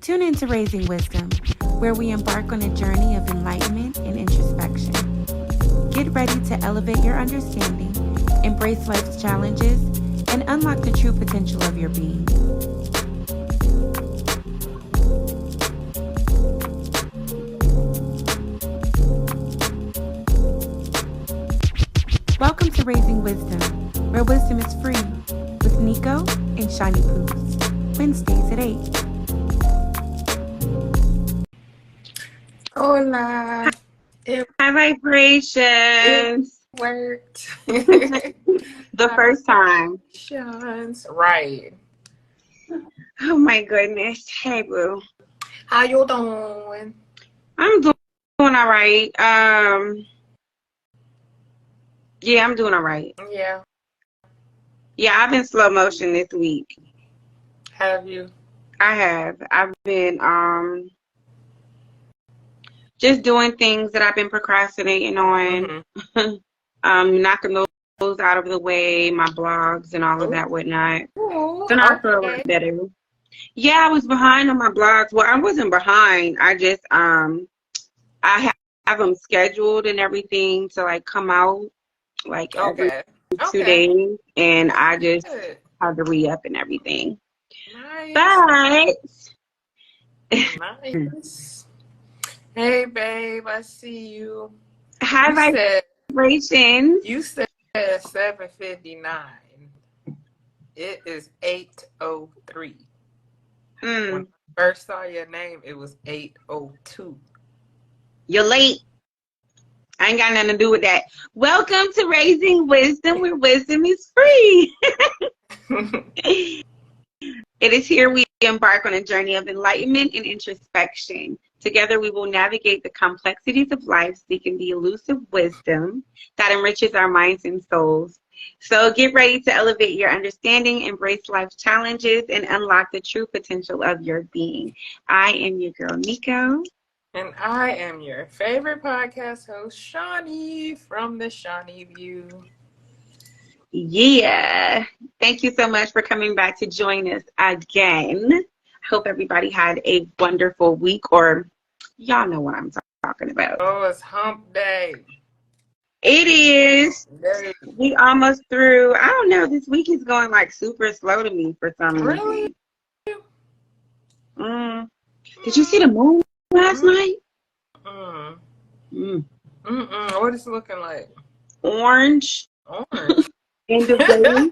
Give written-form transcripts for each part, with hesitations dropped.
Tune into Raising Wisdom, where we embark on a journey of enlightenment and introspection. Get ready to elevate your understanding, embrace life's challenges, and unlock the true potential of your being. Welcome to Raising Wisdom, where wisdom is free, with Nico and Shani Poos, Wednesdays at 8. Hola. It High vibrations. worked. The first time. Shines. Right. Oh my goodness. Hey boo. How you doing? I'm doing all right. Yeah, I'm doing all right. Yeah. Yeah, I've been slow motion this week. Have you? I have. I've been just doing things that I've been procrastinating on. Knocking those out of the way, my blogs and all of that whatnot. Ooh, So now I feel a lot better. Yeah, I was behind on my blogs. Well, I wasn't behind. I just I have them scheduled and everything to like come out like every 2 days, and I just had to re-up and everything. Nice. But Nice. Hey babe, I see you. high vibrations. You said 7:59. It is 8:03. When I first saw your name, it was 8:02. You're late. I ain't got nothing to do with that. Welcome to Raising Wisdom, where wisdom is free. It is here we embark on a journey of enlightenment and introspection. Together we will navigate the complexities of life, seeking the elusive wisdom that enriches our minds and souls. So get ready to elevate your understanding, embrace life's challenges, and unlock the true potential of your being. I am your girl, Nico. And I am your favorite podcast host, Shani, from the Shani View. Yeah. Thank you so much for coming back to join us again. I hope everybody had a wonderful week, or y'all know what I'm talking about. Oh, it's hump day. It is. We almost through. I don't know. This week is going like super slow to me for some reason. Really? Did you see the moon last night? What is it looking like? Orange. Orange. In the day.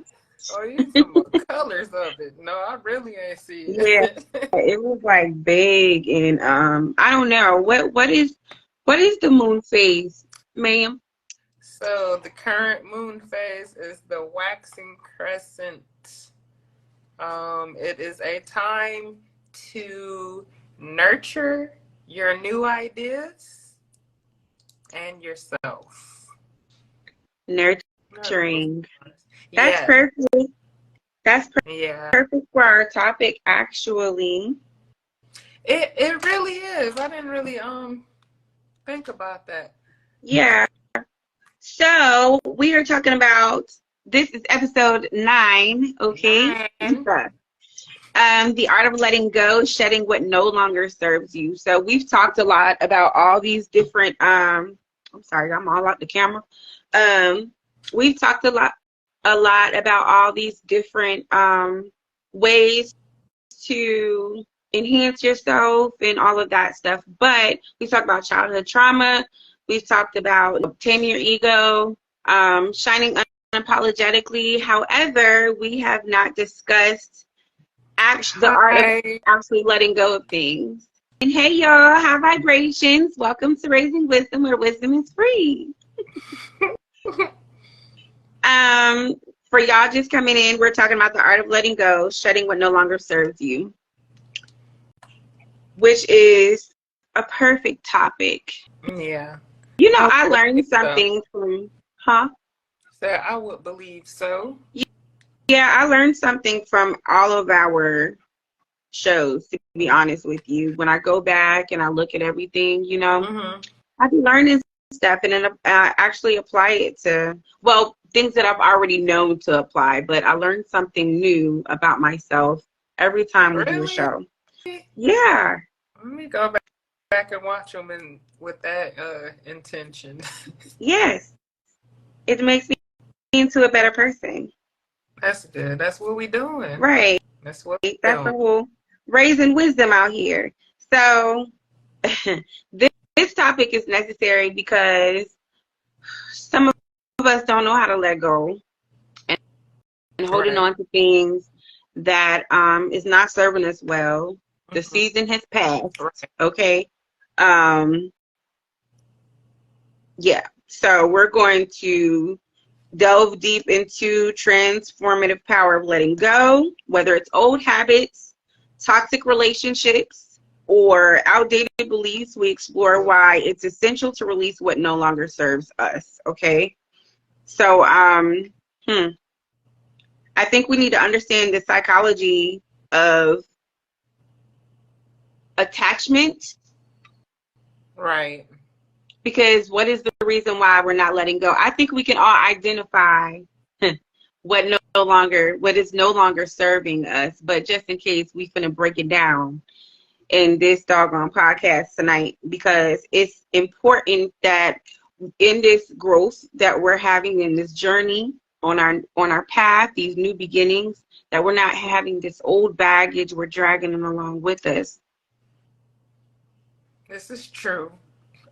Oh, you some colors of it. No, I really ain't see it. Yeah, it was like big, and I don't know what is the moon phase, ma'am? So the current moon phase is the waxing crescent. It is a time to nurture your new ideas and yourself. Nurturing. That's perfect. That's perfect for our topic, actually. It really is. I didn't really think about that. Yeah. So we are talking about, this is episode 9, okay? 9. The art of letting go, shedding what no longer serves you. So we've talked a lot about all these different I'm sorry, I'm all out the camera. We've talked a lot about all these different ways to enhance yourself and all of that stuff. But we talked about childhood trauma. We've talked about taming your ego, shining unapologetically. However, we have not discussed the art of actually letting go of things. And hey, y'all, high vibrations. Welcome to Raising Wisdom, where wisdom is free. For y'all just coming in, we're talking about the art of letting go, shedding what no longer serves you, which is a perfect topic. Yeah. You know, I learned something from, So I would believe so. Yeah, I learned something from all of our shows, to be honest with you. When I go back and I look at everything, you know, I've been learning stuff and then actually apply it to, well, things that I've already known to apply, but I learned something new about myself every time we do a show. Yeah. Let me go back and watch them with that intention. Yes. It makes me into a better person. That's good. That's what we doing. Right. That's what we That's the doing. whole raising wisdom out here. So this topic is necessary because some of us don't know how to let go and holding on to things that is not serving us well. The season has passed. Okay. Yeah. So we're going to delve deep into transformative power of letting go, whether it's old habits, toxic relationships, or outdated beliefs. We explore why it's essential to release what no longer serves us. Okay. So, I think we need to understand the psychology of attachment. Right. Because what is the reason why we're not letting go? I think we can all identify what is no longer serving us. But just in case, we're going to break it down in this doggone podcast tonight, because it's important that in this growth that we're having in this journey on our path, these new beginnings, that we're not having this old baggage, we're dragging them along with us. This is true.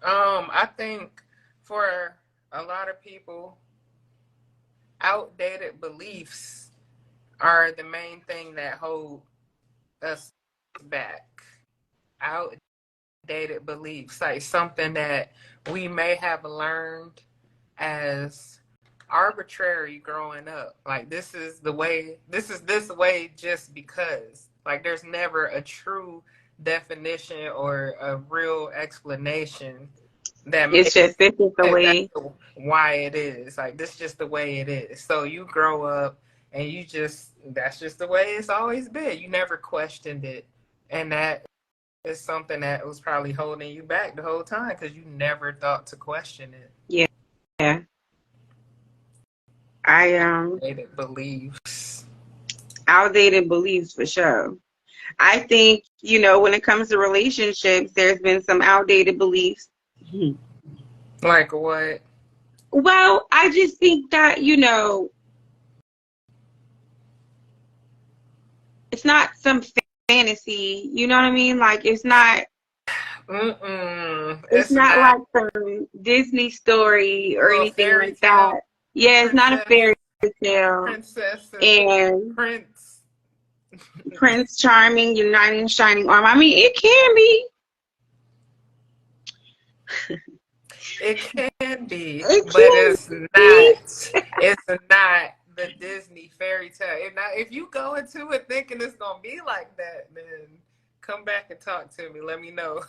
I think for a lot of people, outdated beliefs are the main thing that hold us back. Outdated beliefs, like something that we may have learned as arbitrary growing up. Like this is this way just because. Like there's never a true definition or a real explanation that It's just this is the way why it is. Like this is just the way it is. So you grow up and that's just the way it's always been. You never questioned it, and that is something that was probably holding you back the whole time because you never thought to question it. Yeah. Outdated beliefs for sure. I think, when it comes to relationships, there's been some outdated beliefs. Like what? Well, I just think that, it's not some fantasy, you know what I mean? Like, it's not, it's not like some Disney story or anything like that. Yeah, it's not a fairy tale. Princess and Prince Charming, your knight in shining armor. I mean, it can be. It can be, but it's not. It's not the Disney fairy tale. If you go into it thinking it's gonna be like that, then come back and talk to me. Let me know.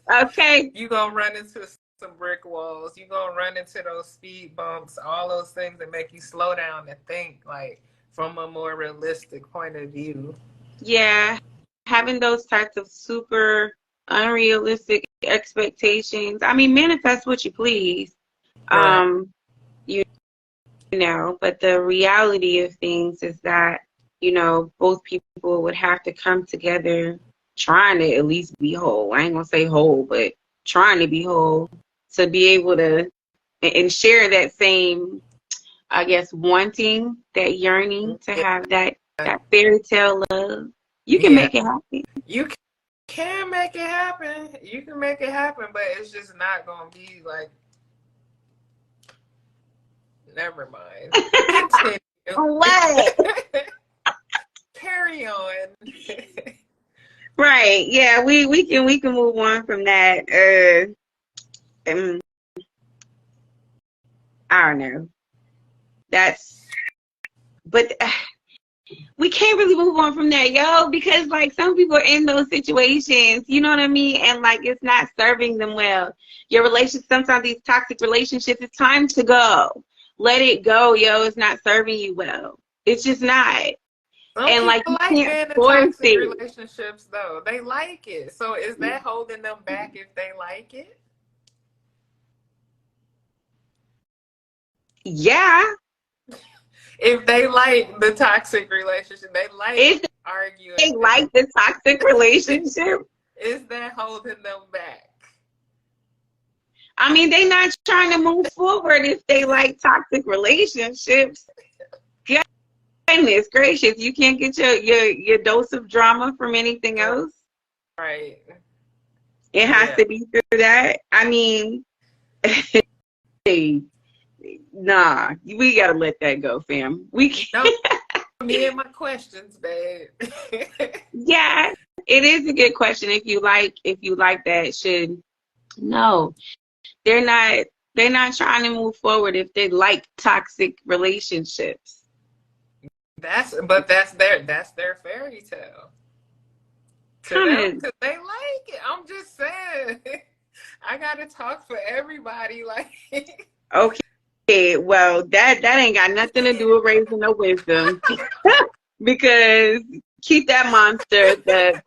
Okay. You gonna run into some brick walls. You gonna run into those speed bumps. All those things that make you slow down and think, like, from a more realistic point of view. Yeah, having those types of super unrealistic expectations. I mean, manifest what you please. Right. But the reality of things is that, both people would have to come together trying to at least be whole. I ain't gonna say whole, but trying to be whole, to be able to and share that same, I guess, wanting, that yearning to have that fairy tale love. You can make it happen. You can make it happen. You can make it happen, but it's just not gonna be like. Never mind. Continue. What? Carry on. Right. Yeah, we can move on from that. I don't know. But we can't really move on from that, because like some people are in those situations, you know what I mean? And like it's not serving them well. Your relationship, sometimes these toxic relationships, it's time to go. Let it go, it's not serving you well. It's just not. Some and like you being can't in force toxic it. relationships though. They like it. So is that holding them back if they like it? Yeah. If they like the toxic relationship, they like If arguing. They like the toxic relationship. Is that holding them back? I mean, they not trying to move forward if they like toxic relationships. Goodness gracious, you can't get your dose of drama from anything else. Right. It has to be through that. I mean, hey, nah, we gotta let that go, fam. We can't. No, me and my questions, babe. Yeah, it is a good question. If you like that, no, they're not trying to move forward if they like toxic relationships. That's their fairy tale. To them, 'cause they like it. I'm just saying. I gotta talk for everybody. Like, okay, well that ain't got nothing to do with raising no wisdom. Because keep that monster the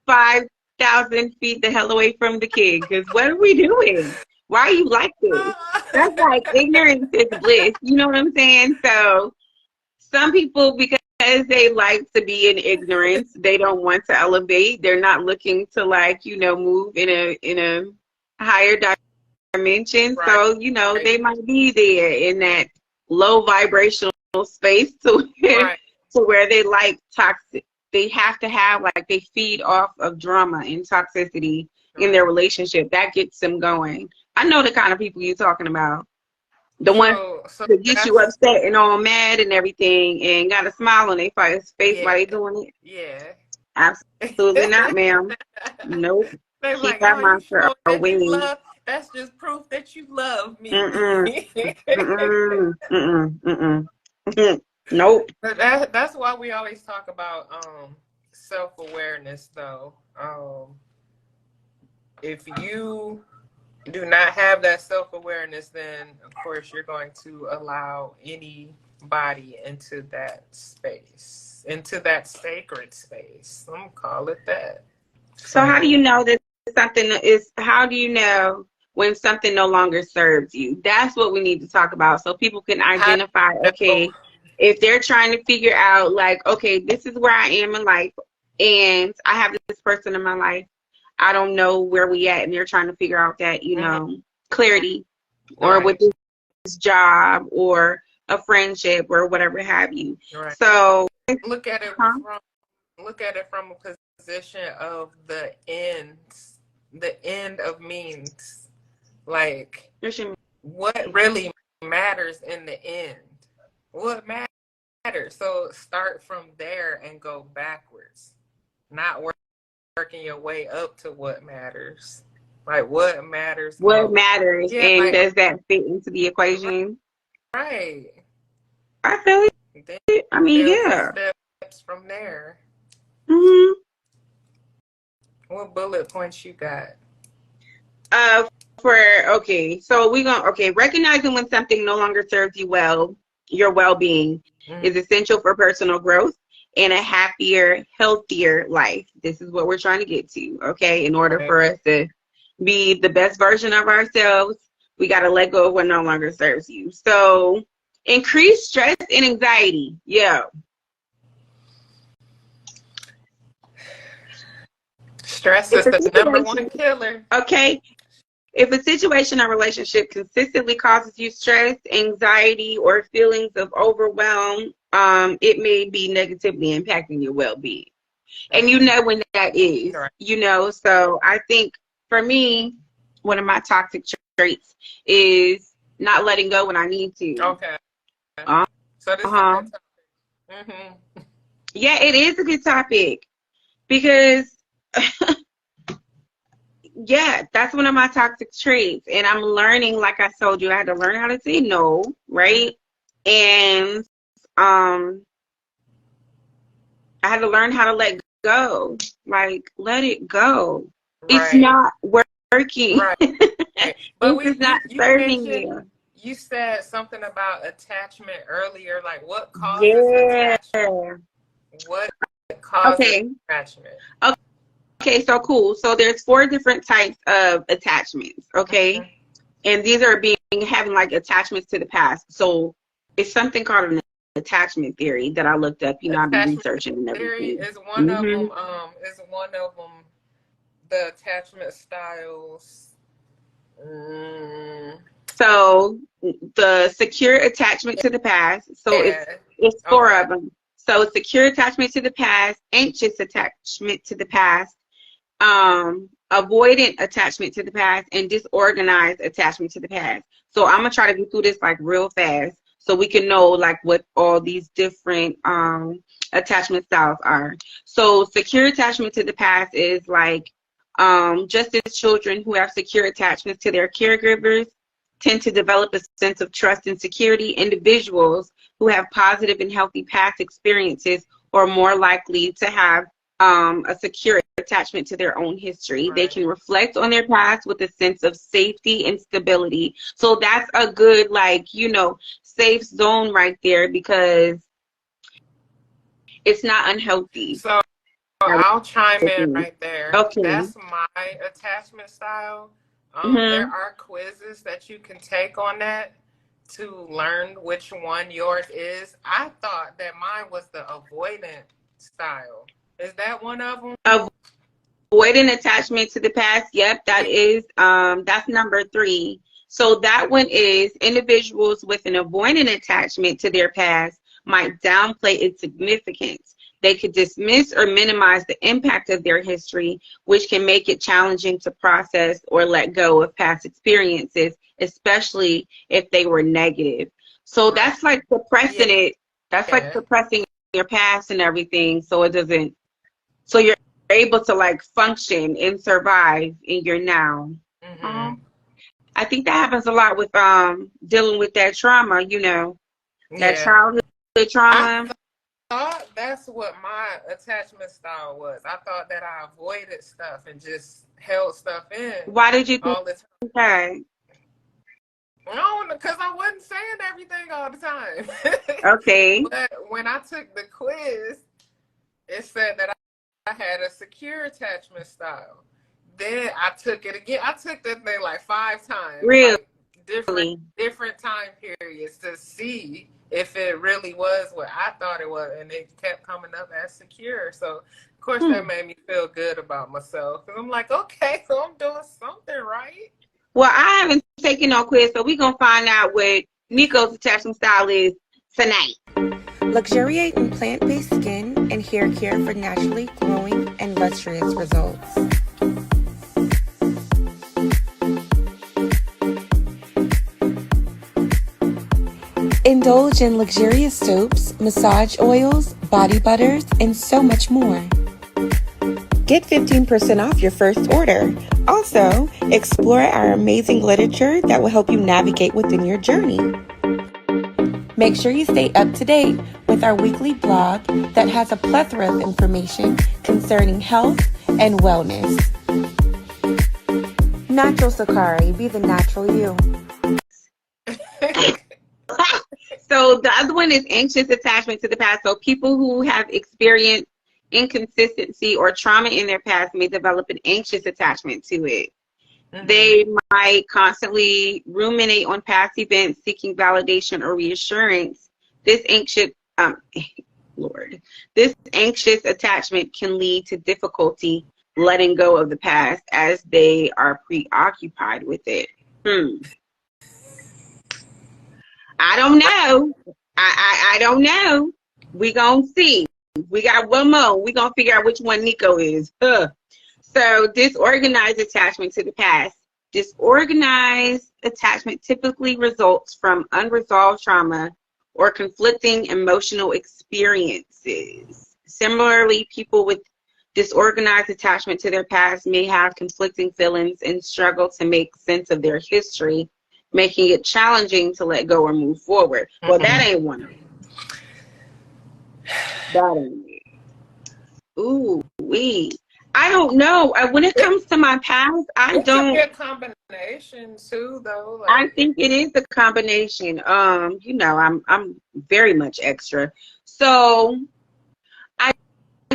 5,000 feet the hell away from the kid. Because what are we doing? Why are you like this? That's like ignorance is bliss. You know what I'm saying? So some people, because they like to be in ignorance, they don't want to elevate. They're not looking to move in a higher dimension. Right. So they might be there in that low vibrational space to where they like toxic. They have to have they feed off of drama and toxicity in their relationship. That gets them going. I know the kind of people you're talking about. The ones that get you upset and all mad and everything and got a smile on their face while they doing it. Yeah. Absolutely not, ma'am. Nope. Keep that monster away. That's just proof that you love me. Nope. That's why we always talk about self-awareness, though. If you do not have that self-awareness, then of course you're going to allow anybody into that space, into that sacred space. I'm gonna call it that. So how do you know that how do you know when something no longer serves you? That's what we need to talk about so people can identify, okay, if they're trying to figure out okay, this is where I am in life and I have this person in my life. I don't know where we at, and they're trying to figure out that, clarity, or with this job or a friendship or whatever have you. Right. So look at it from a position of the end of means. What really matters in the end? What matters? So start from there and go backwards, not working your way up to what matters. What matters? What matters, and does that fit into the equation? Right. I feel it. I mean, yeah. Steps from there. Mm-hmm. What bullet points you got? Recognizing when something no longer serves you well, your well-being is essential for personal growth and a happier, healthier life. This is what we're trying to get to, okay? In order for us to be the best version of ourselves, we got to let go of what no longer serves you. So, increased stress and anxiety. Yeah. Stress is the number one killer. Okay. If a situation or relationship consistently causes you stress, anxiety, or feelings of overwhelm, it may be negatively impacting your well-being. And you know when that is, so I think for me, one of my toxic traits is not letting go when I need to. Okay. So this is a good topic. Yeah, it is a good topic because that's one of my toxic traits. And I'm learning, like I told you, I had to learn how to say no, right? And I had to learn how to let go. Let it go. Right. It's not working. Right. But it's not serving you. You said something about attachment earlier. What causes attachment? What causes attachment? Okay, so cool. So there's 4 different types of attachments, okay? And these are having attachments to the past. So it's something called an attachment theory that I looked up. You know, I've been Attachment researching and theory everything. is one of them. Is one of them the attachment styles? So the secure attachment to the past. So Yeah. it's four Okay. of them. So secure attachment to the past, anxious attachment to the past, avoidant attachment to the past, and disorganized attachment to the past. So I'm gonna try to go through this like real fast so we can know like what all these different attachment styles are. So secure attachment to the past is like just as children who have secure attachments to their caregivers tend to develop a sense of trust and security, individuals who have positive and healthy past experiences are more likely to have a secure attachment to their own history. Right. They can reflect on their past with a sense of safety and stability. So that's a good, like, you know, safe zone right there because it's not unhealthy. So I'll chime in right there. Okay. That's my attachment style. There are quizzes that you can take on that to learn which one yours is. I thought that mine was the avoidant style. Is that one of them? Avoidant attachment to the past. Yep, that is that's number 3. So that one is individuals with an avoidant attachment to their past might downplay its significance. They could dismiss or minimize the impact of their history, which can make it challenging to process or let go of past experiences, especially if they were negative. So that's like suppressing it. That's like suppressing your past and everything, so it doesn't. So you're able to like function and survive in your now. I think that happens a lot with dealing with that trauma. You know, that childhood trauma. I thought that's what my attachment style was. I thought that I avoided stuff and just held stuff in. Why did you all the think that? No, because I wasn't saying everything all the time. Okay. But when I took the quiz, it said that I had a secure attachment style. Then I took it again. I took that thing like 5 times. Really? Like different time periods to see if it really was what I thought it was, and it kept coming up as secure. So, of course, that made me feel good about myself. And I'm like, okay, so I'm doing something right. Well, I haven't taken no quiz, so we're going to find out what Nico's attachment style is tonight. Luxuriate in plant-based skin and hair care for naturally glowing and lustrous results. Indulge in luxurious soaps, massage oils, body butters, and so much more. Get 15% off your first order. Also, explore our amazing literature that will help you navigate within your journey. Make sure you stay up to date with our weekly blog that has a plethora of information concerning health and wellness. Natural Sakari, be the natural you. So the other one is anxious attachment to the past. So people who have experienced inconsistency or trauma in their past may develop an anxious attachment to it. They might constantly ruminate on past events, seeking validation or reassurance. This anxious attachment can lead to difficulty letting go of the past as they are preoccupied with it. I don't know. I don't know. We gonna see. We got one more. We gonna figure out which one Nico is. So disorganized attachment to the past. Disorganized attachment typically results from unresolved trauma or conflicting emotional experiences. Similarly, people with disorganized attachment to their past may have conflicting feelings and struggle to make sense of their history, making it challenging to let go or move forward. Well, that ain't one of them. That ain't it. Ooh, I don't know. When it comes to my past, I don't. It's a good combination too, though. Like, I think it is a combination. You know, I'm very much extra, so I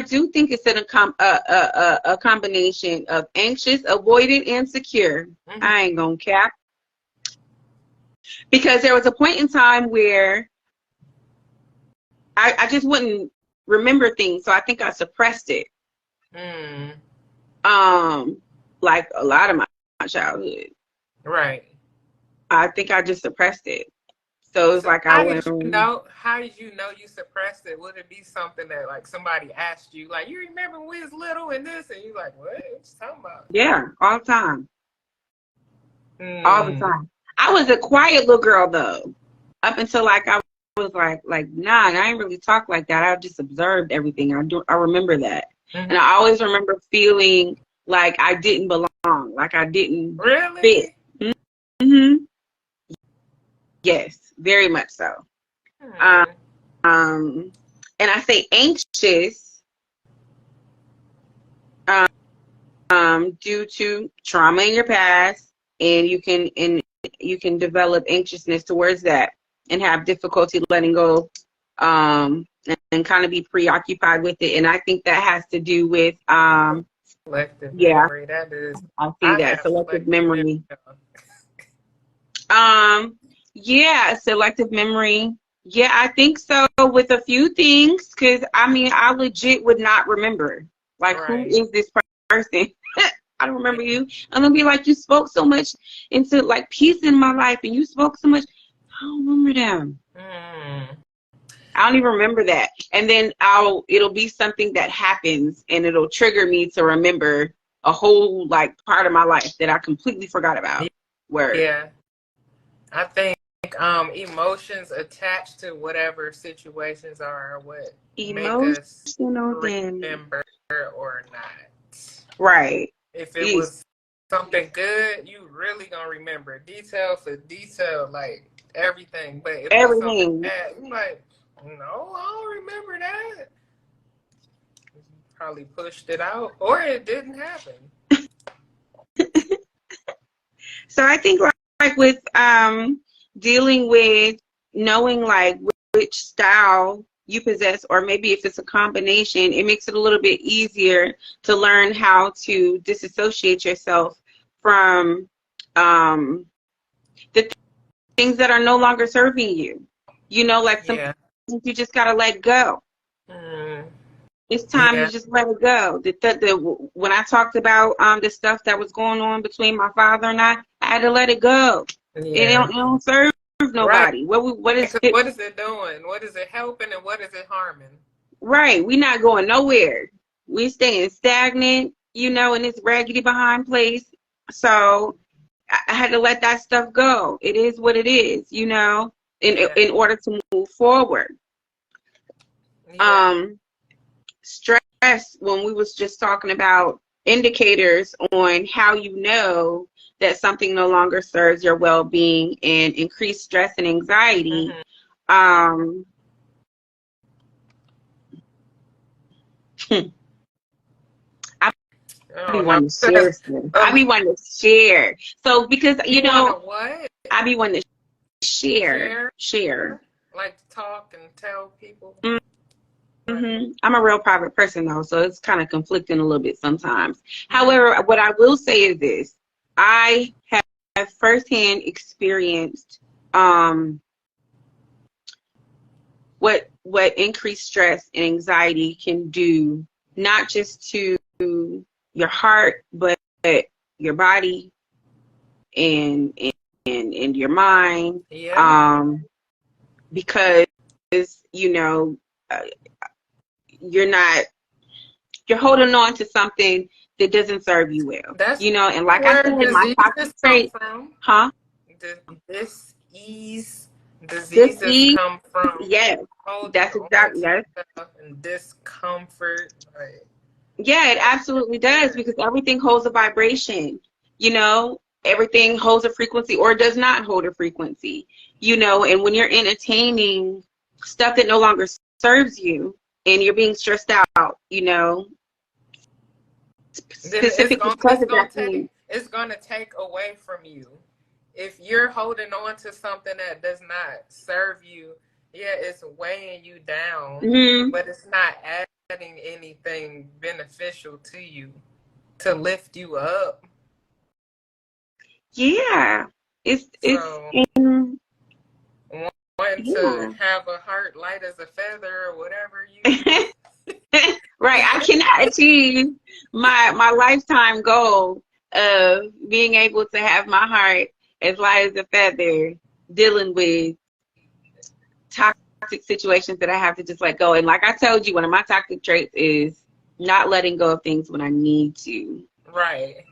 do think it's a combination of anxious, avoidant, and secure. I ain't gonna cap. Because there was a point in time where I just wouldn't remember things, so I think I suppressed it. Mm. Like a lot of my childhood. Right. I think I just suppressed it. So it's So like I how went, did you know? How did you know you suppressed it? Would it be something that like somebody asked you, like, you remember when we was little and this, and you like, what? What you talking about? yeah, all the time. All the Mm. time. I was a quiet little girl though. Up until like I was like 9, I didn't really talk like that. I just observed everything. I remember that. Mhm. And I always remember feeling like I didn't belong, like I didn't fit. Really? Hmm. Yes, very much so. Hmm. And I say anxious due to trauma in your past, and you can develop anxiousness towards that and have difficulty letting go, and kind of be preoccupied with it. And I think that has to do with Selective yeah, memory. That is. I see I that have selective selective memory. memory. Yeah, selective memory. Yeah, I think so with a few things, because I mean, I legit would not remember. Like, who Right. is this person? I don't remember you. I'm gonna be like, you spoke so much into like peace in my life, and you spoke so much. I don't remember them. Mm. I don't even remember that. And then it'll be something that happens, and it'll trigger me to remember a whole like part of my life that I completely forgot about. Word. Yeah. I think emotions attached to whatever situations are what make us Emotional damage. remember or not. Right. If it was something good, you really gonna remember detail for detail, like everything. But if it's something Everything. bad, you like, no, I don't remember that. You probably pushed it out, or it didn't happen. So I think like with dealing with knowing like which style you possess, or maybe if it's a combination, it makes it a little bit easier to learn how to disassociate yourself from the things that are no longer serving you. You know, like some things you just gotta let go. Mm. It's time to just let it go. When I talked about the stuff that was going on between my father and I had to let it go. It don't serve nobody. Right. What is it? What is it doing? What is it helping, and what is it harming? Right. We're not going nowhere. We're staying stagnant, you know, in this raggedy behind place. So I had to let that stuff go. It is what it is, you know, in order to move forward. Stress, when we was just talking about indicators on how you know that something no longer serves your well-being and increased stress and anxiety. I be wanting to share stuff. I be wanting to share. So because you know what? I be wanting to share. Like to talk and tell people. I'm a real private person though, so it's kind of conflicting a little bit sometimes. However, what I will say is this: I have firsthand experienced what increased stress and anxiety can do, not just to your heart, but your body and your mind. Because you know. You're holding on to something that doesn't serve you well. That's, you know, and like I said, my toxic trait, diseases come from. Yes, that's exactly yes. And discomfort. Right. Yeah, it absolutely does, because everything holds a vibration. You know, everything holds a frequency or does not hold a frequency. You know, and when you're entertaining stuff that no longer serves you, and you're being stressed out, you know, it's going to take away from you. If you're holding on to something that does not serve you, it's weighing you down, but it's not adding anything beneficial to you to lift you up. Yeah, it's one to have a heart light as a feather or whatever you Right. I cannot achieve my lifetime goal of being able to have my heart as light as a feather, dealing with toxic situations that I have to just let go. And like I told you, one of my toxic traits is not letting go of things when I need to. Right.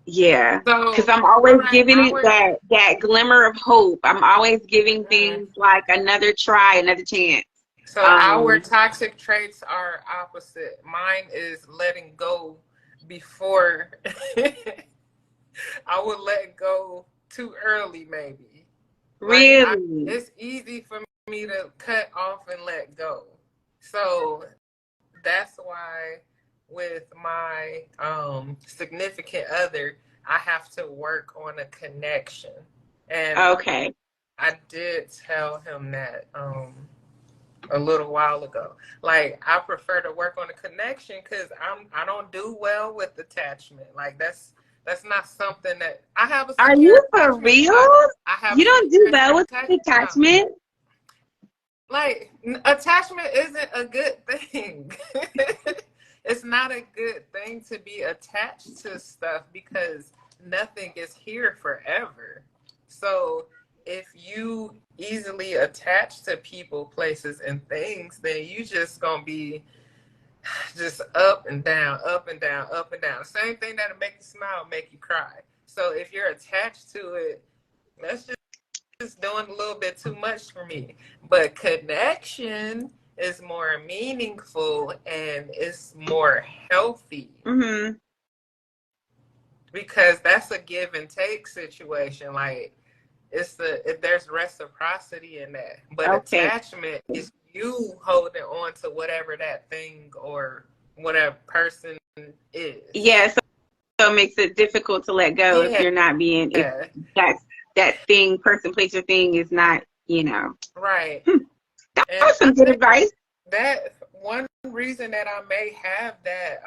Yeah. So Because I'm always giving it that glimmer of hope. I'm always giving things like another try, another chance. So our toxic traits are opposite. Mine is letting go before I would let go too early, maybe. Really? It's easy for me to cut off and let go. So that's why with my significant other, I have to work on a connection. And okay. I did tell him that a little while ago. Like, I prefer to work on a connection because I don't do well with attachment. Like, that's not something that I have. Are you for real? I have. You don't do well with attachment? Like, attachment isn't a good thing. It's not a good thing to be attached to stuff because nothing is here forever. So if you easily attach to people, places, and things, then you just gonna be just up and down, up and down, up and down. Same thing that'll make you smile, make you cry. So if you're attached to it, that's just doing a little bit too much for me. But connection is more meaningful and it's more healthy. Mm-hmm. Because that's a give and take situation. Like, there's reciprocity in that. But attachment is you holding on to whatever that thing or whatever person is. Yeah, so it makes it difficult to let go if you're not being, if that thing, person, place, or thing is not, Right. That was some good advice. That one reason that I may have that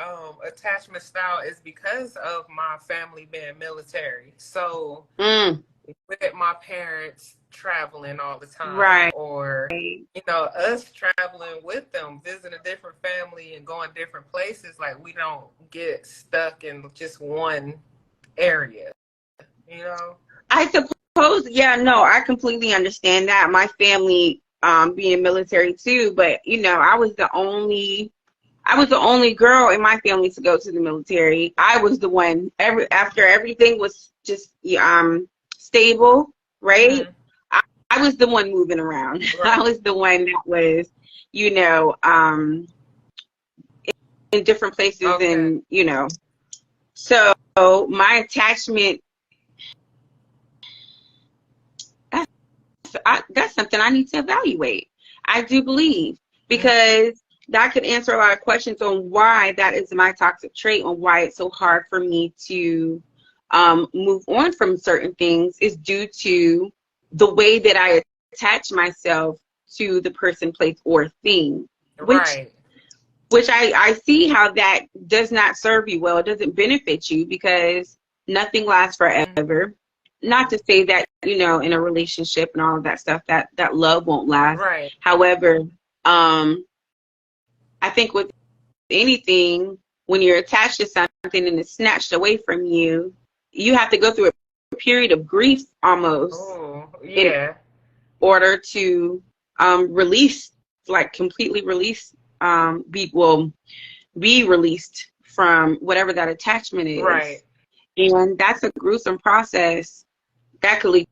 attachment style is because of my family being military. So with my parents traveling all the time, right, or us traveling with them, visiting a different family and going different places, like we don't get stuck in just one area, I suppose, I completely understand that. My family being military too, but I was the only girl in my family to go to the military. I was the one after everything was just stable, right? Mm-hmm. I was the one moving around. Right. I was the one that was, in different places, and so my attachment. That's something I need to evaluate. I do believe, because that could answer a lot of questions on why that is my toxic trait, on why it's so hard for me to move on from certain things, is due to the way that I attach myself to the person, place, or thing. Which I see how that does not serve you well. It doesn't benefit you because nothing lasts forever. Not to say that, in a relationship and all of that stuff, that love won't last. Right. However, I think with anything, when you're attached to something and it's snatched away from you, you have to go through a period of grief almost. Oh, yeah. In order to release, like completely release, be released from whatever that attachment is. Right. And that's a gruesome process. That could lead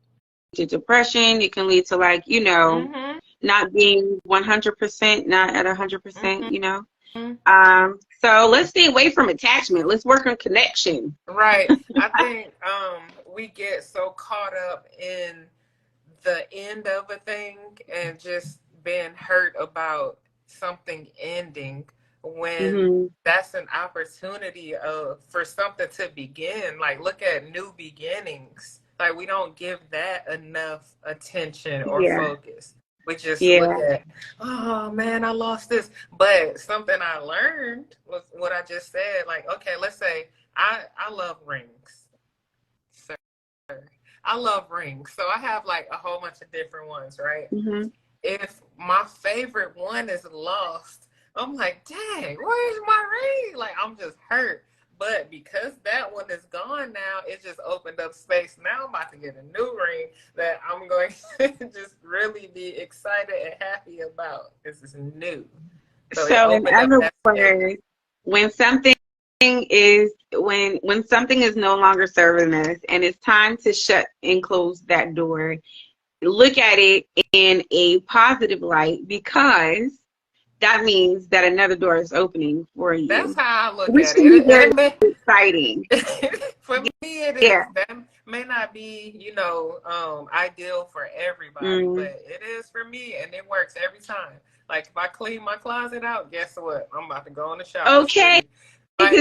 to depression. It can lead to not being 100%, not at 100%, So let's stay away from attachment. Let's work on connection. Right. I think we get so caught up in the end of a thing and just being hurt about something ending when that's an opportunity for something to begin. Like, look at new beginnings. Like, we don't give that enough attention or focus. We just look at, oh man, I lost this. But something I learned was what I just said. Like, okay, let's say I love rings. So I love rings. So I have like a whole bunch of different ones, right? if my favorite one is lost, I'm like, dang, where's my ring? Like, I'm just hurt. But because that one is gone now, it just opened up space. Now I'm about to get a new ring that I'm going to just really be excited and happy about. This is new. So in other words, when something is when something is no longer serving us and it's time to shut and close that door, look at it in a positive light, because that means that another door is opening for you. That's how I look Which at it. is very exciting. For me, it is. Yeah. That may not be, you know, ideal for everybody, but it is for me, and it works every time. Like, if I clean my closet out, guess what? I'm about to go in the shower. Okay. Like,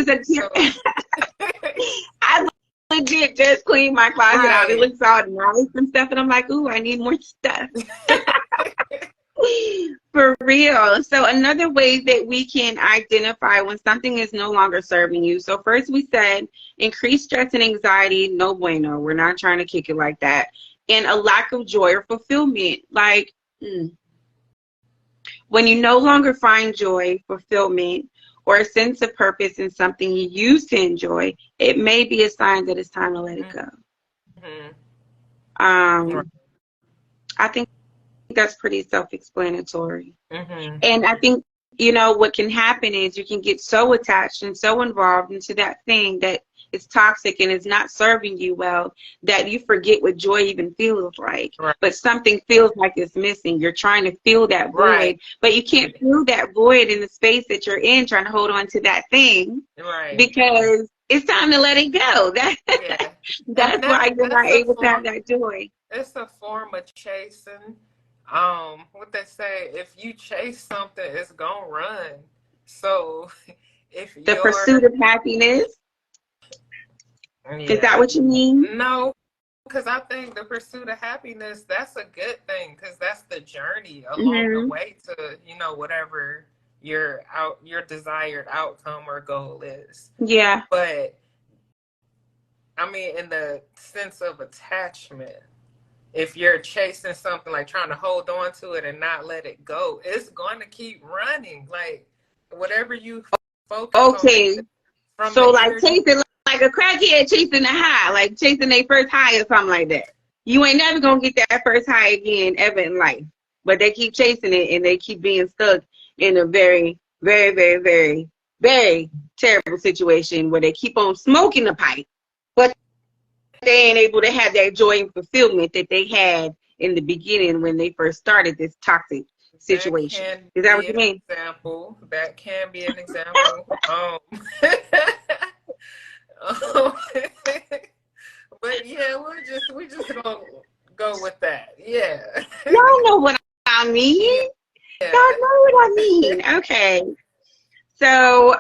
I legit just cleaned my closet out. It looks all nice and stuff, and I'm like, ooh, I need more stuff. For real. So another way that we can identify when something is no longer serving you. So first we said increased stress and anxiety, no bueno. We're not trying to kick it like that. And a lack of joy or fulfillment. Like when you no longer find joy, fulfillment, or a sense of purpose in something you used to enjoy, it may be a sign that it's time to let it go. I think that's pretty self-explanatory. And I think, you know, what can happen is you can get so attached and so involved into that thing that is toxic and is not serving you well that you forget what joy even feels like. But something feels like it's missing. You're trying to fill that void, but you can't fill that void in the space that you're in, trying to hold on to that thing, because it's time to let it go. That's why you're not able to have that joy. It's a form of chasing. What they say, if you chase something, it's gonna run. So if the pursuit of happiness, is that what you mean? No, because I think the pursuit of happiness, that's a good thing, because that's the journey along the way to, you know, whatever your desired outcome or goal is. Yeah. But I mean, in the sense of attachment, if you're chasing something, like trying to hold on to it and not let it go, it's going to keep running. Like, whatever you focus on. So like chasing, like a crackhead chasing a high, like chasing their first high or something like that. You ain't never going to get that first high again ever in life. But they keep chasing it, and they keep being stuck in a very, very, very, very, very terrible situation where they keep on smoking the pipe, but they ain't able to have that joy and fulfillment that they had in the beginning when they first started this toxic situation. Is that what you mean? That can be an example. But yeah, we just gonna go with that. Yeah. Y'all know what I mean. Y'all know what I mean. Okay. So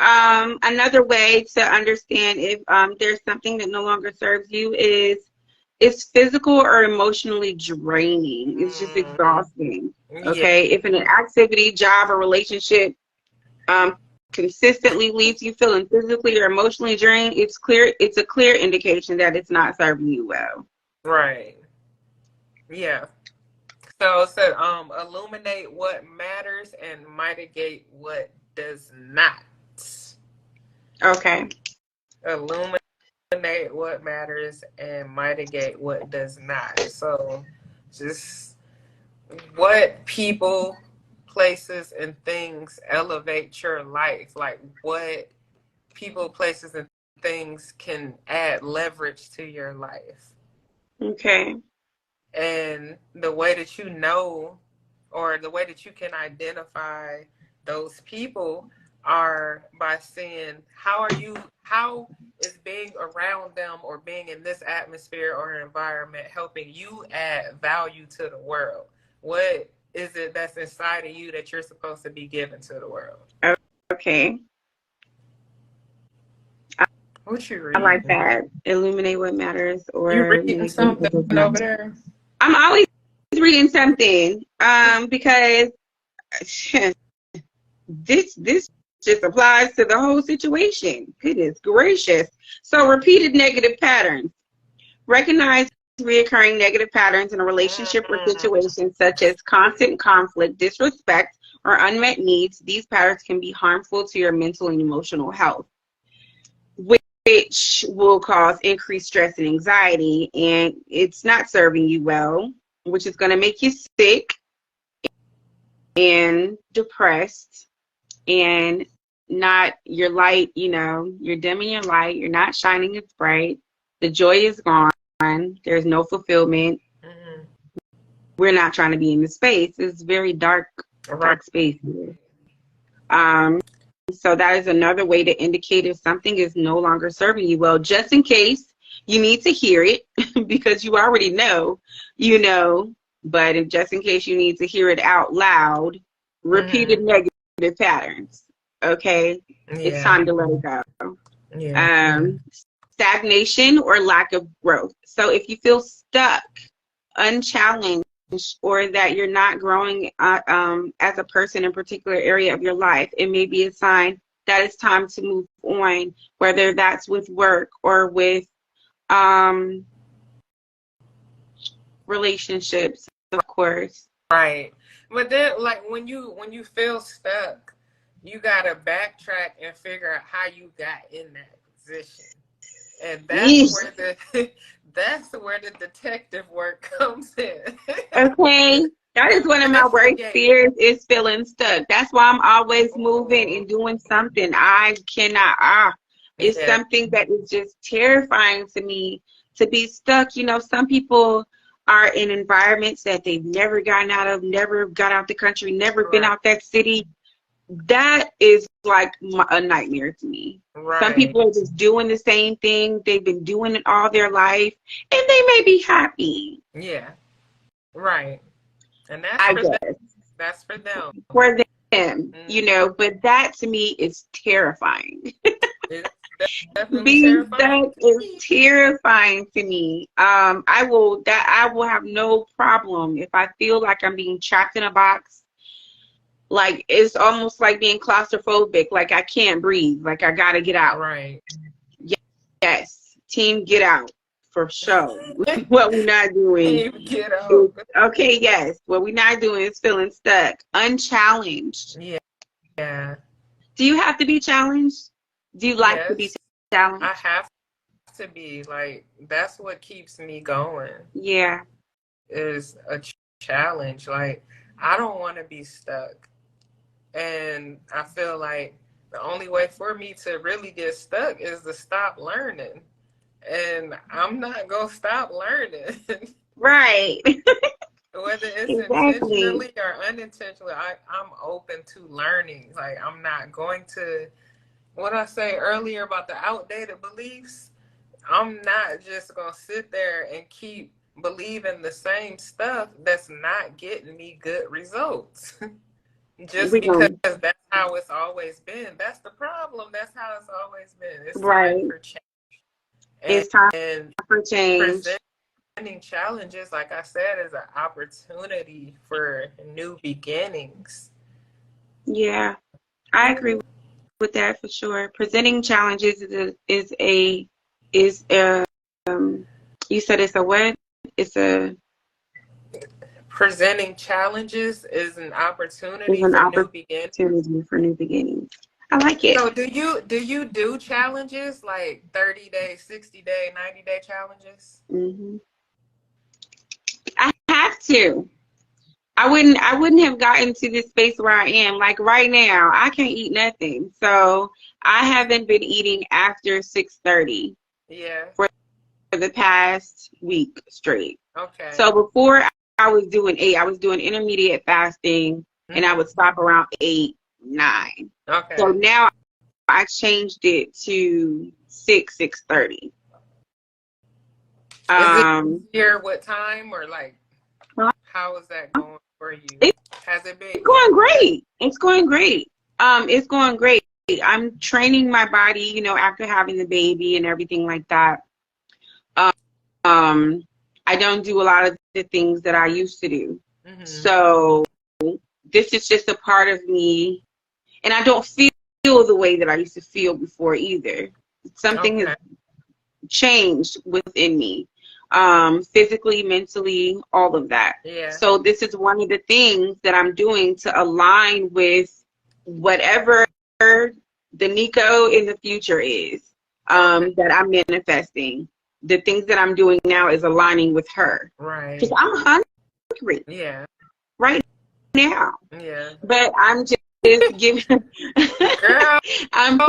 another way to understand if there's something that no longer serves you is it's physical or emotionally draining. It's just exhausting. Okay. If an activity, job, or relationship consistently leaves you feeling physically or emotionally drained, it's a clear indication that it's not serving you well. Right. Yeah. So it said illuminate what matters and mitigate what does not. Okay. Illuminate what matters and mitigate what does not. So just what people, places, and things elevate your life. Like, what people, places, and things can add leverage to your life. Okay. And the way that you know, or the way that you can identify those people, are by seeing how is being around them or being in this atmosphere or environment helping you add value to the world. What is it that's inside of you that you're supposed to be giving to the world? Okay. What you reading? I like that. Illuminate what matters. Or you reading something over there? I'm always reading something because this just applies to the whole situation. Goodness gracious. So repeated negative patterns. Recognize reoccurring negative patterns in a relationship or situation, such as constant conflict, disrespect, or unmet needs, these patterns can be harmful to your mental and emotional health, which will cause increased stress and anxiety, and it's not serving you well, which is going to make you sick and depressed, and not your light, you're dimming your light, you're not shining as bright, the joy is gone, there's no fulfillment. We're not trying to be in the space. It's very dark space here. So that is another way to indicate if something is no longer serving you well, just in case you need to hear it because you already know, but if just in case you need to hear it out loud, repeated negative patterns. Okay. Yeah. It's time to let it go. Yeah. Stagnation or lack of growth. So if you feel stuck, unchallenged, or that you're not growing as a person in a particular area of your life, it may be a sign that it's time to move on, whether that's with work or with relationships, of course. Right. But then, like, when you feel stuck, you gotta backtrack and figure out how you got in that position, and that's where the detective work comes in. Okay. That is one of my worst fears, is feeling stuck. That's why I'm always moving and doing something. I cannot, it's something that is just terrifying to me, to be stuck. Some people are in environments that they've never gotten out of, never got out the country, never been out that city. That is like a nightmare to me. Right. Some people are just doing the same thing. They've been doing it all their life, and they may be happy. Yeah. Right. And that's for them. For them, but that to me is terrifying. Being stuck is terrifying to me. I will have no problem if I feel like I'm being trapped in a box. Like, it's almost like being claustrophobic. Like, I can't breathe. Like, I gotta get out. Right. Yes. Team get out. For sure. What we're not doing. Team get out. Okay, yes. What we're not doing is feeling stuck. Unchallenged. Yeah. Do you have to be challenged? Do you like to be challenged? I have to be. Like, that's what keeps me going. Yeah. Is a challenge. Like, I don't want to be stuck. And I feel like the only way for me to really get stuck is to stop learning. And I'm not going to stop learning. Right. Whether it's intentionally or unintentionally, I'm open to learning. Like, I'm not going to, what I say earlier about the outdated beliefs, I'm not just going to sit there and keep believing the same stuff that's not getting me good results. Just because that's how it's always been. That's the problem. That's how it's always been. It's time for change. It's time for change. Presenting challenges, like I said, is an opportunity for new beginnings. Yeah, I agree with that for sure. Presenting challenges is a you said it's a what? It's a presenting challenges is an opportunity for new beginnings. I like it. So do you do challenges like 30-day, 60-day, 90-day challenges? Mm-hmm. I have to. I wouldn't have gotten to this space where I am. Like right now, I can't eat nothing. So I haven't been eating after 6:30. Yeah. For the past week straight. Okay. So before I was doing 8, I was doing intermediate fasting, and I would stop around 8, 9. Okay. So now I changed it to 6:30. Is it here what time, or like how is that going for you? Has it been? It's going great. It's going great. It's going great. I'm training my body, after having the baby and everything like that. I don't do a lot of the things that I used to do. Mm-hmm. So this is just a part of me, and I don't feel the way that I used to feel before either. Something has changed within me, physically, mentally, all of that. Yeah. So this is one of the things that I'm doing to align with whatever the Nico in the future is, that I'm manifesting. The things that I'm doing now is aligning with her. Right. Because I'm hungry. Yeah. Right now. Yeah. But I'm just giving. Girl. I'm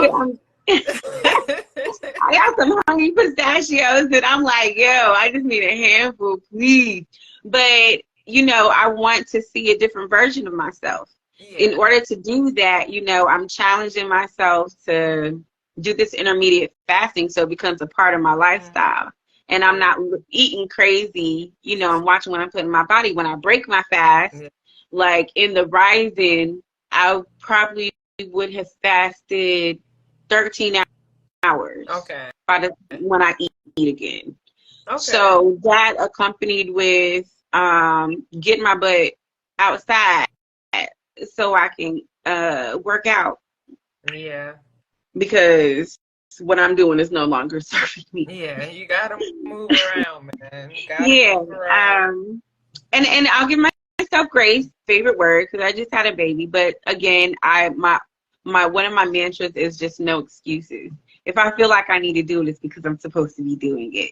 I got some hungry pistachios that I'm like, yo, I just need a handful, please. But, you know, I want to see a different version of myself. Yeah. In order to do that, you know, I'm challenging myself to do this intermediate fasting so it becomes a part of my lifestyle. And I'm not eating crazy. You know, I'm watching what I'm putting in my body. When I break my fast, like in the rising, I probably would have fasted 13 hours. Okay. When I eat again. Okay. So that accompanied with getting my butt outside so I can work out. Yeah. Because what I'm doing is no longer serving me. Yeah, you gotta move around, man. You gotta move around. And I'll give myself grace, favorite word, because I just had a baby. But again, my one of my mantras is just no excuses. If I feel like I need to do it, it's because I'm supposed to be doing it.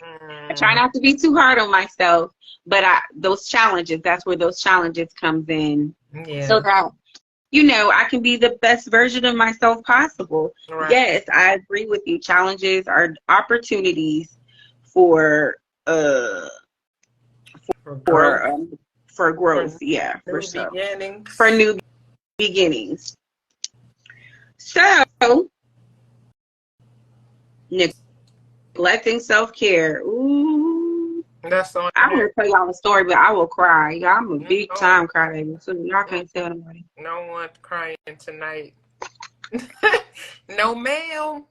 I try not to be too hard on myself, but those challenges, that's where those challenges comes in. Yeah. So that, you know, I can be the best version of myself possible. Right. Yes, I agree with you. Challenges are opportunities for growth. Yeah, for sure. Beginnings. For new beginnings. So, neglecting self-care. Ooh. That's on. I'm going to tell y'all a story, but I will cry. Y'all, I'm a big time crybaby, so y'all can't tell nobody. No one crying tonight. No, ma'am.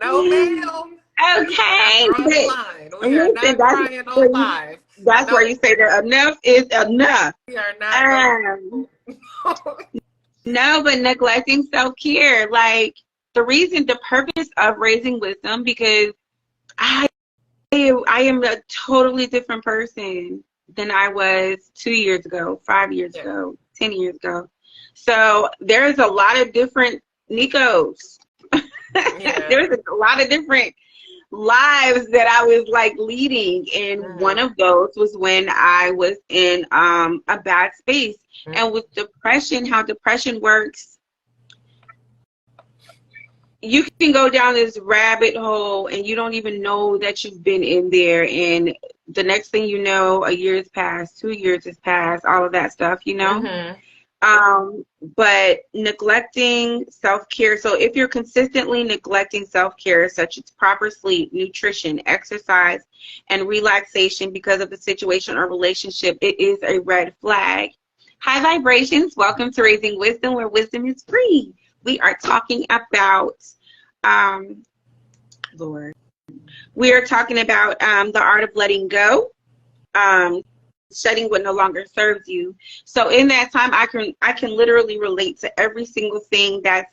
No, ma'am. Okay. We are not crying on live. That's where you say that enough is enough. We are not. No, but neglecting self-care, like the purpose of Raising Wisdom, because I am a totally different person than I was 2 years ago, 5 years ago, 10 years ago. So there's a lot of different Nikos. There's a lot of different lives that I was like leading, and one of those was when I was in a bad space. And with depression, how depression works, you can go down this rabbit hole and you don't even know that you've been in there, and the next thing you know, a year has passed, 2 years has passed, all of that stuff, you know. But neglecting self-care, so if you're consistently neglecting self-care, such as proper sleep, nutrition, exercise, and relaxation because of the situation or relationship, it is a red flag. High vibrations, welcome to Raising Wisdom, where wisdom is free. We are talking about, we are talking about the art of letting go, shedding what no longer serves you. So in that time, I can literally relate to every single thing that's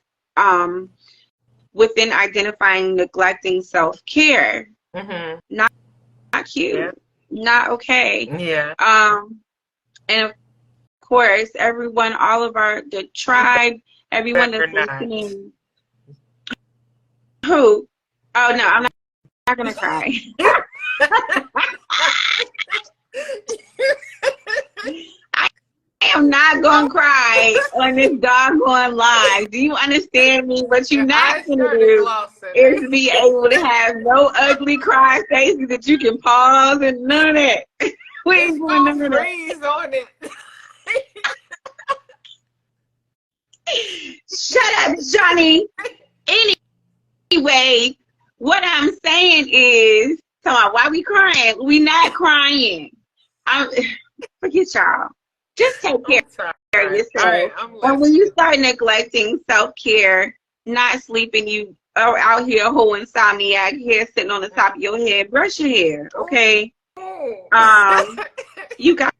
within identifying neglecting self-care. Not cute, not okay. And of course, everyone, all of the tribe, everyone that's listening. Who? Oh no, I'm not gonna cry. I am not gonna cry on this doggone live. Do you understand me? What you're not gonna do is be able to have no ugly cry faces that you can pause and none of that. We ain't doing none of that. Freeze on it. Shut up, Johnny. Anyway, what I'm saying is, why we crying? We not crying. Forget y'all. Just take care of yourself. And when you start neglecting self-care, not sleeping, you are out here, whole insomniac, hair sitting on the top of your head, brush your hair, okay? You got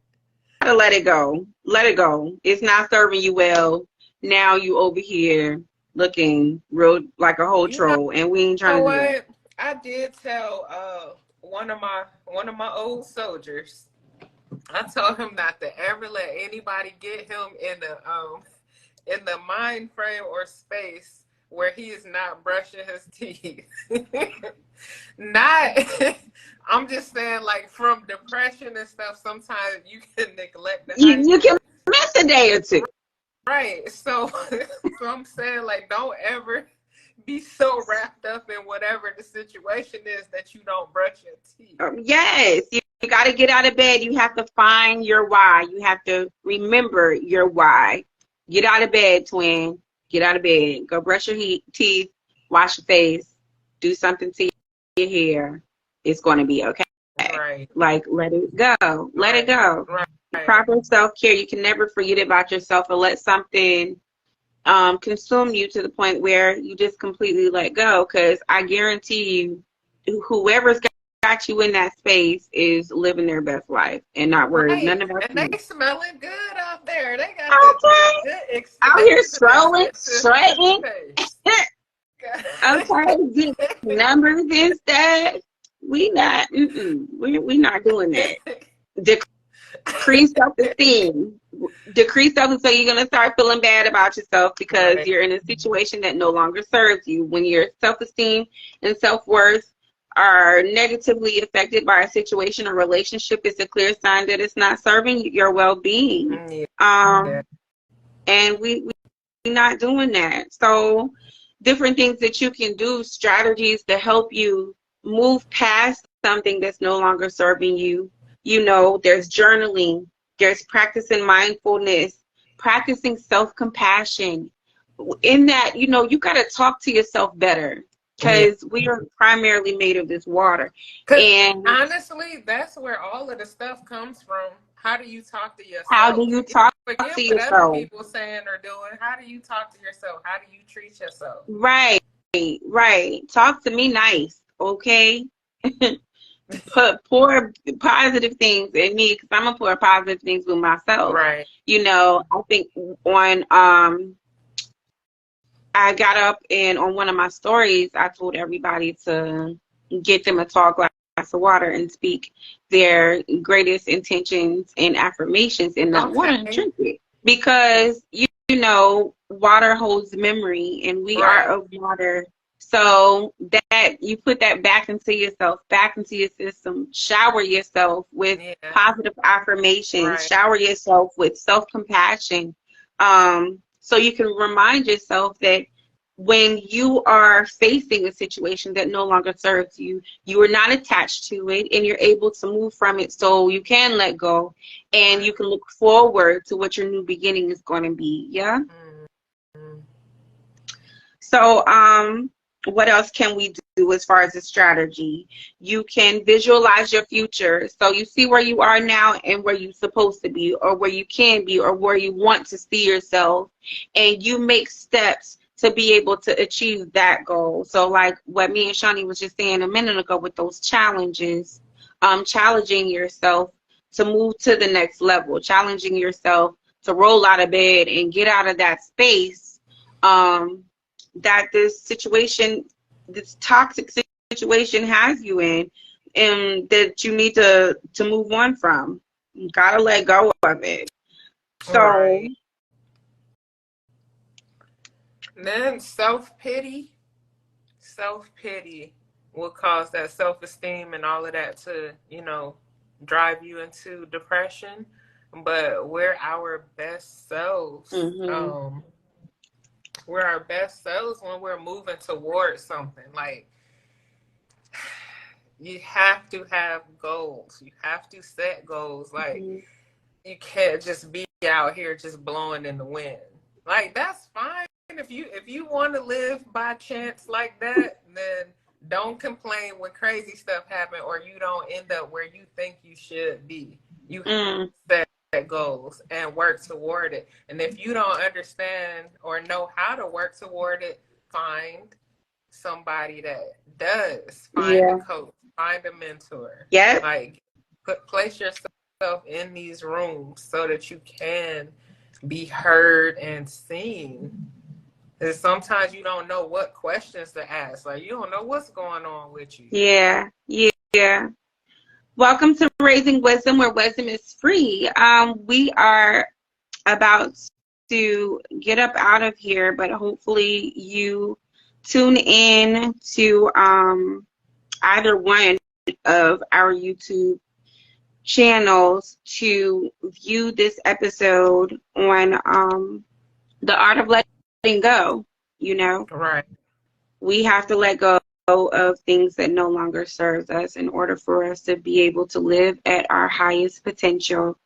to let it go. Let it go. It's not serving you well. Now you over here looking real like a whole troll, and we ain't trying to do that. I did tell one of my old soldiers. I told him not to ever let anybody get him in the mind frame or space where he is not brushing his teeth. Not, I'm just saying, like, from depression and stuff, sometimes you can neglect the You can miss a day or two. Right. So, so I'm saying, like, don't ever be so wrapped up in whatever the situation is that you don't brush your teeth. Yes, you got to get out of bed. You have to find your why. You have to remember your why. Get out of bed, twin. Get out of bed. Go brush your teeth, wash your face, do something to your hair. It's going to be okay. Right. Like, let it go. Let it go. Right. Proper self-care. You can never forget about yourself or let something consume you to the point where you just completely let go, because I guarantee you, whoever's got you in that space is living their best life and not worried. None of us. And they smelling good out there. They got good out here strolling, shredding. Okay, get numbers instead. We not doing that. Decrease self-esteem. Decrease self-esteem. So you're gonna start feeling bad about yourself because you're in a situation that no longer serves you. When your self-esteem and self-worth are negatively affected by a situation or relationship, it's a clear sign that it's not serving your well-being. And we're not doing that. So different things that you can do, strategies to help you move past something that's no longer serving you. You know, there's journaling, there's practicing mindfulness, practicing self-compassion. In that, you know, you got to talk to yourself better, because we are primarily made of this water. And honestly, that's where all of the stuff comes from. How do you talk to yourself? How do you talk to yourself? What other people saying or doing. How do you talk to yourself? How do you treat yourself? Right. Talk to me nice, okay? Pour positive things in me, because I'm gonna pour positive things with myself. Right. You know, I think on I got up and on one of my stories, I told everybody to get them a tall glass of water and speak their greatest intentions and affirmations in that water and drink it. Because, you know, water holds memory, and we are of water. So that you put that back into yourself, back into your system. Shower yourself with positive affirmations. Shower yourself with self-compassion. So you can remind yourself that when you are facing a situation that no longer serves you, you are not attached to it, and you're able to move from it, so you can let go and you can look forward to what your new beginning is going to be. Yeah. Mm-hmm. So, what else can we do as far as a strategy? You can visualize your future. So you see where you are now and where you're supposed to be, or where you can be, or where you want to see yourself. And you make steps to be able to achieve that goal. So like what me and Shawnee was just saying a minute ago with those challenges, challenging yourself to move to the next level, challenging yourself to roll out of bed and get out of that space, that this situation, this toxic situation has you in, and that you need to move on from. You gotta let go of it. So then self-pity will cause that self-esteem and all of that to, you know, drive you into depression. But we're our best selves. Mm-hmm. We're our best selves when we're moving towards something. Like, you have to have goals. You have to set goals. Like, you can't just be out here just blowing in the wind. Like, that's fine. If you want to live by chance like that, then don't complain when crazy stuff happens or you don't end up where you think you should be. You have to set goals and work toward it. And if you don't understand or know how to work toward it, find somebody that does. Find a coach, find a mentor. Yeah. Like, place yourself in these rooms so that you can be heard and seen. Because sometimes you don't know what questions to ask. Like, you don't know what's going on with you. Yeah. Yeah. Welcome to Raising Wisdom, where wisdom is free. We are about to get up out of here, but hopefully you tune in to either one of our YouTube channels to view this episode on the art of letting go. You know, Right. we have to let go of things that no longer serves us in order for us to be able to live at our highest potential.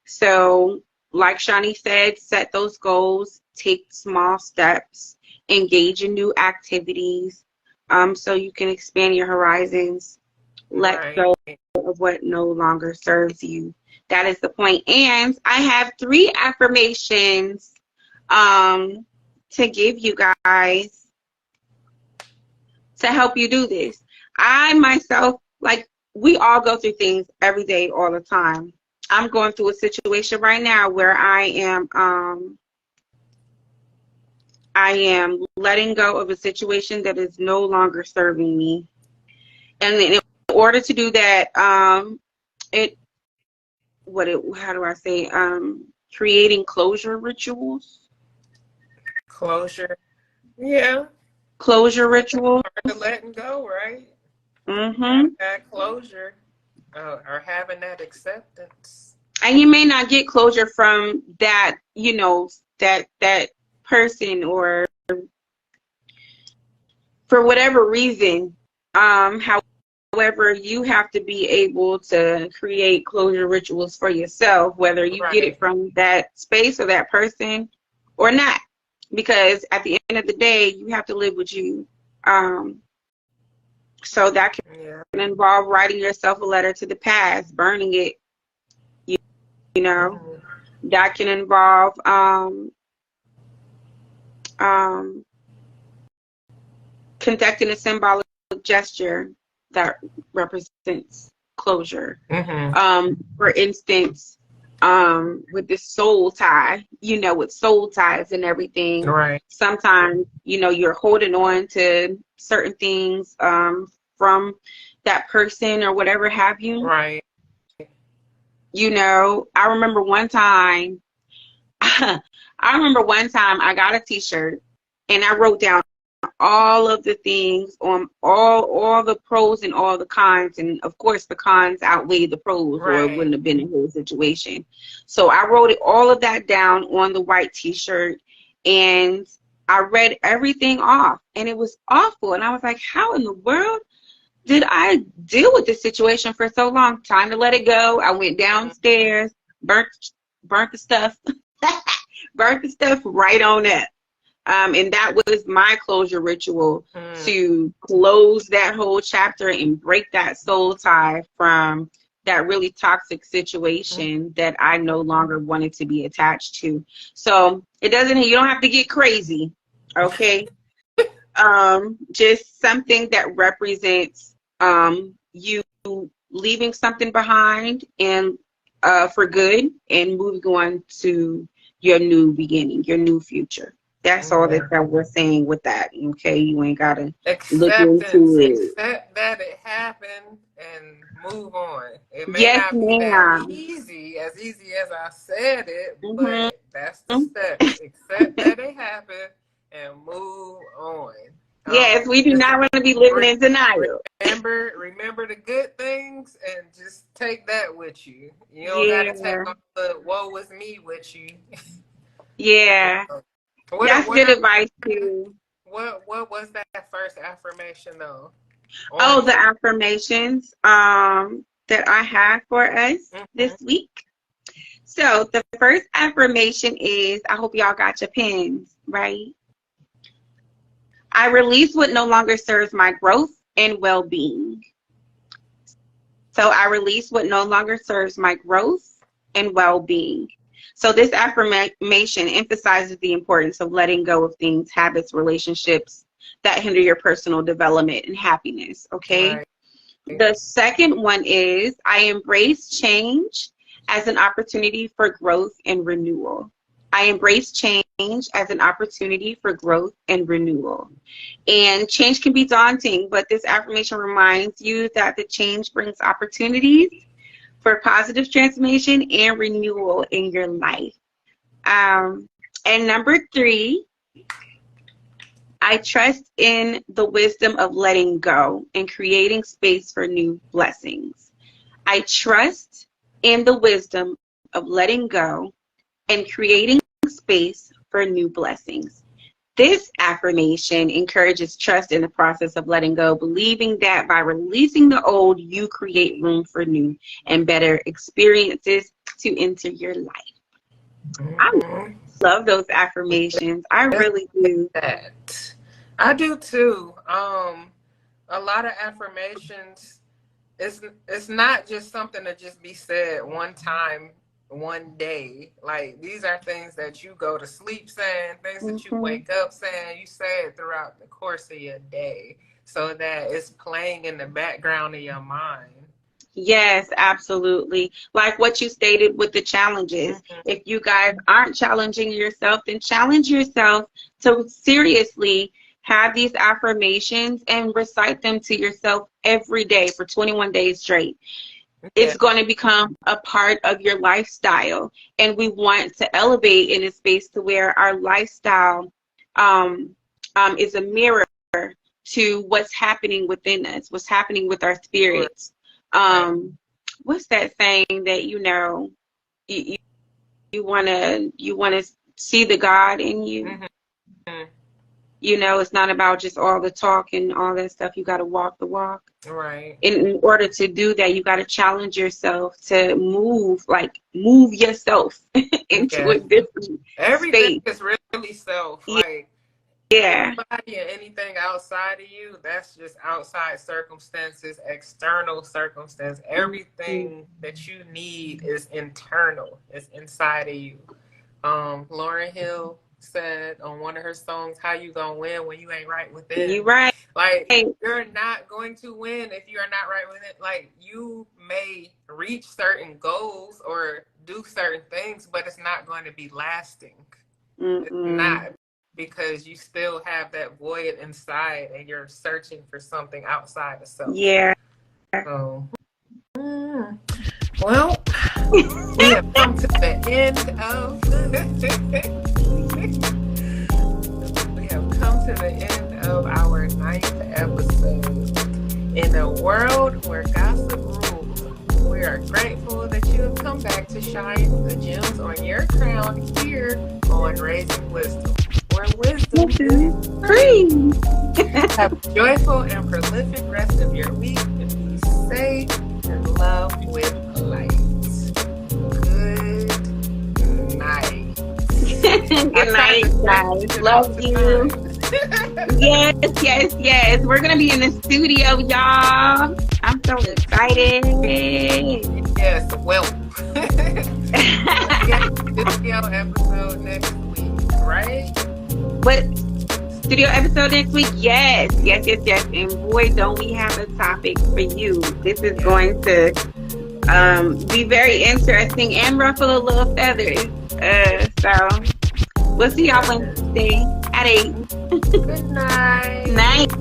So like Shawnee said, set those goals, take small steps, engage in new activities, so you can expand your horizons, let go of what no longer serves you. That is the point. And I have 3 affirmations to give you guys to help you do this. I myself, like, we all go through things every day, all the time. I'm going through a situation right now where I am letting go of a situation that is no longer serving me. And in order to do that, creating closure rituals. Closure. Yeah. Closure rituals. Part of letting go, right? Mm-hmm. That closure, or having that acceptance. And you may not get closure from that, you know, that person, or for whatever reason. However, you have to be able to create closure rituals for yourself, whether you get it from that space or that person or not. Because at the end of the day, you have to live with you. So that can involve writing yourself a letter to the past, burning it, you know. Mm-hmm. That can involve conducting a symbolic gesture that represents closure. Mm-hmm. For instance, with the soul tie, you know, with soul ties and everything. Right. Sometimes, you know, you're holding on to certain things from that person or whatever have you. Right. You know, I remember one time I got a t-shirt and I wrote down all of the things on all the pros and all the cons, and of course the cons outweigh the pros, or it wouldn't have been a whole situation. So I wrote all of that down on the white t-shirt, and I read everything off, and it was awful. And I was like, how in the world did I deal with this situation for so long? Time to let it go. I went downstairs, burnt the stuff burnt the stuff right on up. And that was my closure ritual, to close that whole chapter and break that soul tie from that really toxic situation that I no longer wanted to be attached to. So you don't have to get crazy, okay? Just something that represents you leaving something behind and for good, and moving on to your new beginning, your new future. That's all that we're saying with that, okay? You ain't got to look into it. Accept that it happened and move on. It may not be that easy as I said it, but that's the step. Accept that it happened and move on. Yes, we do not want to be living in denial. Remember the good things and just take that with you. You don't got to take all the woe was me with you. Yeah. That's good advice too. What was that first affirmation though? The affirmations that I have for us this week. So the first affirmation is, I hope y'all got your pens, right? I release what no longer serves my growth and well-being. So I release what no longer serves my growth and well-being. So this affirmation emphasizes the importance of letting go of things, habits, relationships that hinder your personal development and happiness, okay? Right. The second one is, I embrace change as an opportunity for growth and renewal. I embrace change as an opportunity for growth and renewal. And change can be daunting, but this affirmation reminds you that the change brings opportunities for positive transformation and renewal in your life. And number 3, I trust in the wisdom of letting go and creating space for new blessings. I trust in the wisdom of letting go and creating space for new blessings. This affirmation encourages trust in the process of letting go, believing that by releasing the old, you create room for new and better experiences to enter your life. I love those affirmations. I really do. I do too. A lot of affirmations, it's not just something to just be said one time, one day. Like, these are things that you go to sleep saying, things that you wake up saying, you say it throughout the course of your day so that it's playing in the background of your mind. Yes, absolutely. Like what you stated with the challenges. If you guys aren't challenging yourself, then challenge yourself to seriously have these affirmations and recite them to yourself every day for 21 days straight. It's going to become a part of your lifestyle. And we want to elevate in a space to where our lifestyle is a mirror to what's happening within us, what's happening with our spirits. What's that saying that, you want to see the God in you? You know, it's not about just all the talk and all that stuff. You got to walk the walk. Right. In order to do that, you got to challenge yourself to move yourself into a different Everything space. is really self. Like, anybody and anything outside of you, that's just outside circumstances, external circumstance. Everything that you need is internal. It's inside of you. Lauryn Hill said on one of her songs, how you gonna win when you ain't right within? You right. Like, you're not going to win if you are not right within. Like, you may reach certain goals or do certain things, but it's not going to be lasting. It's not, because you still have that void inside and you're searching for something outside of self. Yeah. So, well, we have come to the end of our 9th episode. In a world where gossip rules, we are grateful that you have come back to shine the gems on your crown here on Raising Wisdom, where wisdom is free. Have a joyful and prolific rest of your week, and be safe and loved with light. Good night. Good night, guys. Love you. Yes. We're going to be in the studio, y'all. I'm so excited. Yes, well. Studio episode next week, right? What? Studio episode next week? Yes. And boy, don't we have a topic for you. This is going to be very interesting and ruffle a little feathers. So we'll see y'all Wednesday at 8. Good night. Night.